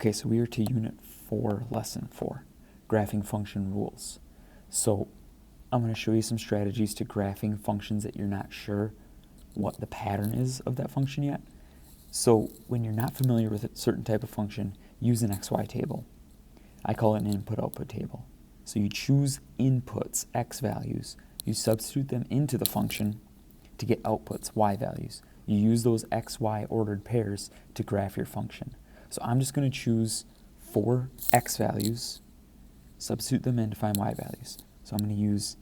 Okay, so we are to Unit 4, Lesson 4, Graphing Function Rules. So I'm going to show you some strategies to graphing functions that you're not sure what the pattern is of that function yet. So when you're not familiar with a certain type of function, use an XY table. I call it an input-output table. So you choose inputs, x values, you substitute them into the function to get outputs, y values. You use those x, y ordered pairs to graph your function. So I'm just going to choose 4 x values, substitute them in to find y values. So I'm going to use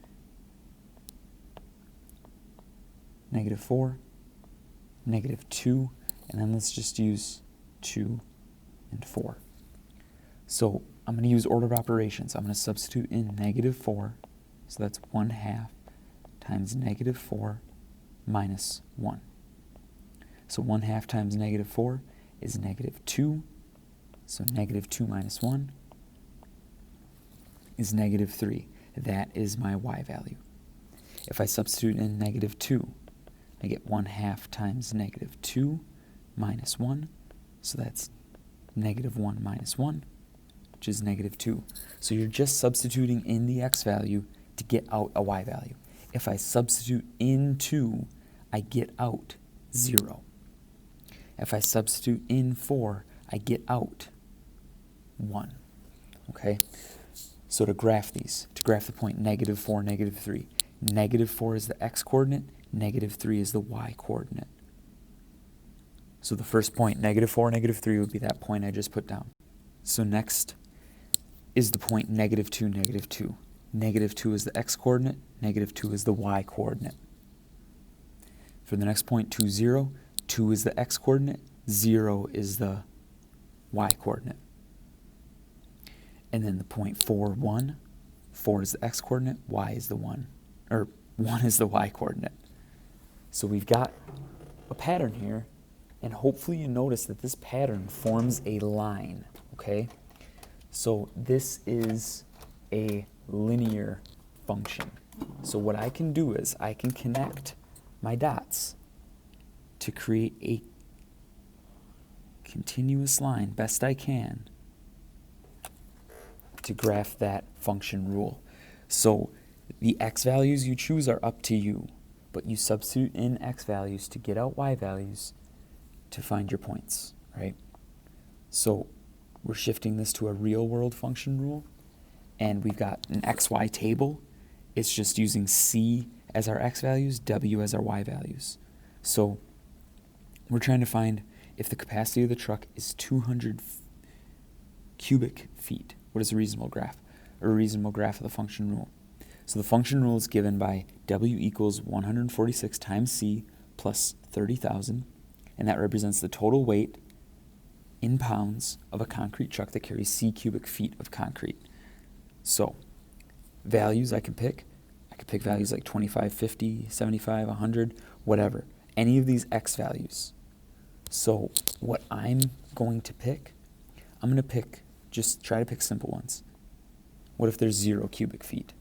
-4, -2, and then let's just use 2 and 4. So I'm going to use ordered operations. I'm going to substitute in -4, so that's 1/2 times -4 minus 1. So 1/2 times -4 is -2, so -2 minus 1 is -3. That is my y value. If I substitute in -2, I get 1/2 times -2 minus 1, so that's -1 minus 1, which is -2. So you're just substituting in the x value to get out a y value. If I substitute in 2, I get out 0. If I substitute in 4, I get out 1. Okay? So to graph these, to graph the point -4, -3, -4 is the x-coordinate, -3 is the y-coordinate. So the first point, -4, -3, would be that point I just put down. So next is the point -2, -2. -2 is the x-coordinate, -2 is the y-coordinate. For the next point, 2, 0, 2 is the x-coordinate, 0 is the y-coordinate. And then the point 4, 1, 4 is the x-coordinate, y is the 1, or 1 is the y-coordinate. So we've got a pattern here, and hopefully you notice that this pattern forms a line, okay? So this is a linear function. So what I can do is I can connect my dots to create a continuous line, best I can, to graph that function rule. So the x values you choose are up to you, but you substitute in x values to get out y values to find your points, right? So we're shifting this to a real world function rule, and we've got an xy table. It's just using c as our x values, w as our y values. So we're trying to find if the capacity of the truck is 200 cubic feet. What is a reasonable graph? Or a reasonable graph of the function rule. So the function rule is given by w equals 146 times c plus 30,000, and that represents the total weight in pounds of a concrete truck that carries c cubic feet of concrete. So values I can pick values like 25, 50, 75, 100, whatever. Any of these x values. So what I'm going to pick, I'm going to pick, just try to pick simple ones. What if there's 0 cubic feet?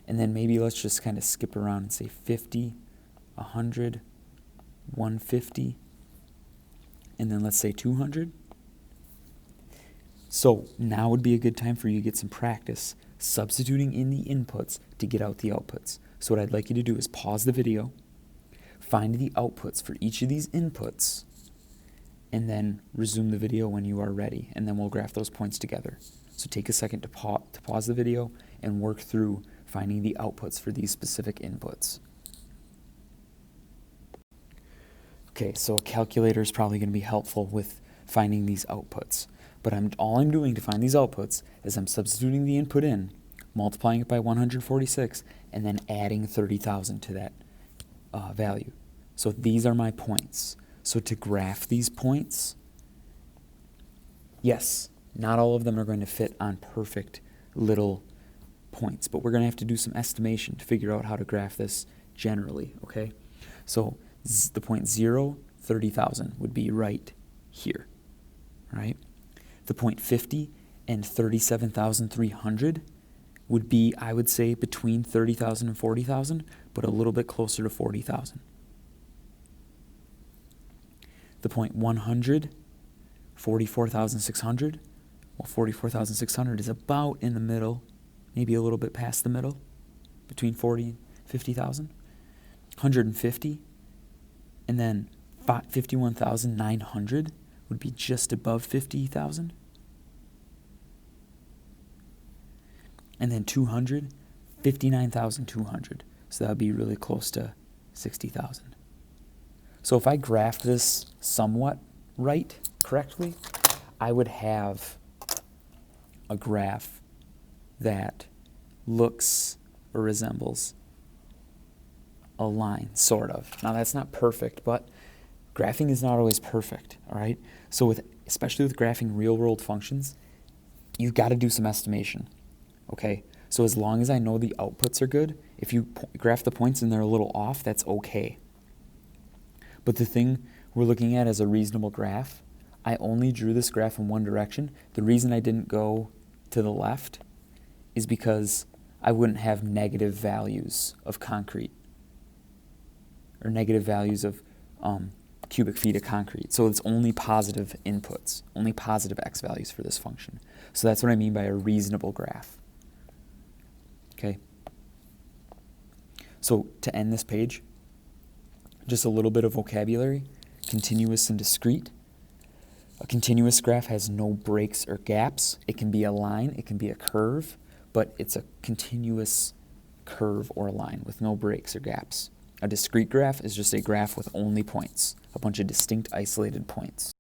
And then maybe let's just kind of skip around and say 50, 100, 150, and then let's say 200. So now would be a good time for you to get some practice substituting in the inputs to get out the outputs. So what I'd like you to do is pause the video, find the outputs for each of these inputs, and then resume the video when you are ready, and then we'll graph those points together. So take a second to pause the video and work through finding the outputs for these specific inputs. Okay, so a calculator is probably going to be helpful with finding these outputs. But all I'm doing to find these outputs is I'm substituting the input in, multiplying it by 146, and then adding 30,000 to that value. So these are my points. So to graph these points, yes, not all of them are going to fit on perfect little points, but we're going to have to do some estimation to figure out how to graph this generally, okay? So the point 0, 30,000 would be right here, right? The point 50 and 37,300 would be, I would say, between 30,000 and 40,000, but a little bit closer to 40,000. The point 100 44,600. Well, 44,600 is about in the middle, maybe a little bit past the middle, between 40 and 50,000. 150, and then 51,900 would be just above 50,000. And then 200, 59,200. So that would be really close to 60,000. So if I graphed this somewhat correctly, I would have a graph that looks or resembles a line, sort of. Now that's not perfect, but graphing is not always perfect, all right? So especially with graphing real-world functions, you've got to do some estimation, okay? So as long as I know the outputs are good, if you graph the points and they're a little off, that's okay. But the thing we're looking at as a reasonable graph, I only drew this graph in one direction. The reason I didn't go to the left is because I wouldn't have negative values of concrete or negative values of cubic feet of concrete. So it's only positive inputs, only positive x values for this function. So that's what I mean by a reasonable graph. Okay. So to end this page, just a little bit of vocabulary: continuous and discrete. A continuous graph has no breaks or gaps. It can be a line, it can be a curve, but it's a continuous curve or line with no breaks or gaps. A discrete graph is just a graph with only points, a bunch of distinct isolated points.